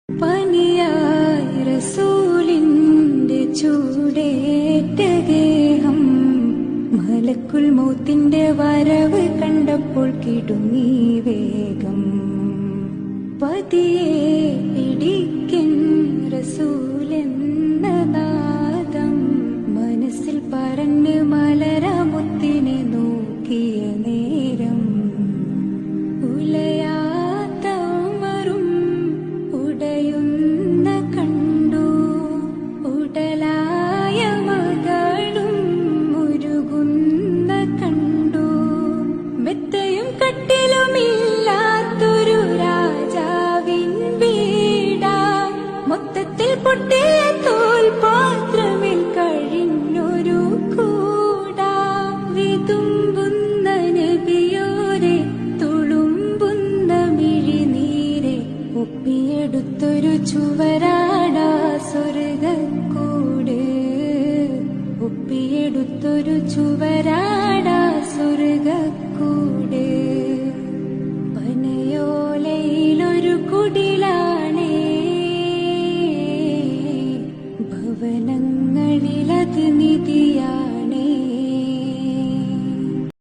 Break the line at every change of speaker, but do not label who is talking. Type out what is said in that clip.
പനിയായി റസൂലിന്റെ ചൂടേറ്റ ഗേഹം മലക്കുൽ മൗത്തിന്റെ വരവ് കണ്ടപ്പോൾ കിടുങ്ങി വേഗം. പതിയെ പിടിക്കൻ റസൂലെന്ന നാദം മനസ്സിൽ പറഞ്ഞ് മലരമുത്തിനെ നോക്കിയ നേരം ഉലയാത്ത ഉമറും ഉടയുന്ന കണ്ടു. ഉടലായ മകളും മുരുകുന്ന കണ്ടു. മെത്തയും കട്ടിലുമില്ലാത്തൊരു രാജാവിൻ വീടാ. മൊത്തത്തിൽ പൊട്ടിയ തോൽപാത്രമിൽ കഴിഞ്ഞൊരു കൂടാ. വിതുമ്പുന്ന നബിയോരെ തുളുമ്പുന്ന മിഴിനീരെ ഒപ്പിയെടുത്തൊരു ചുവരാടാ സ്വർഗക്കൂട്. ഒപ്പിയെടുത്തൊരു ചുവരാടാ സ്വർഗക്കൂട്.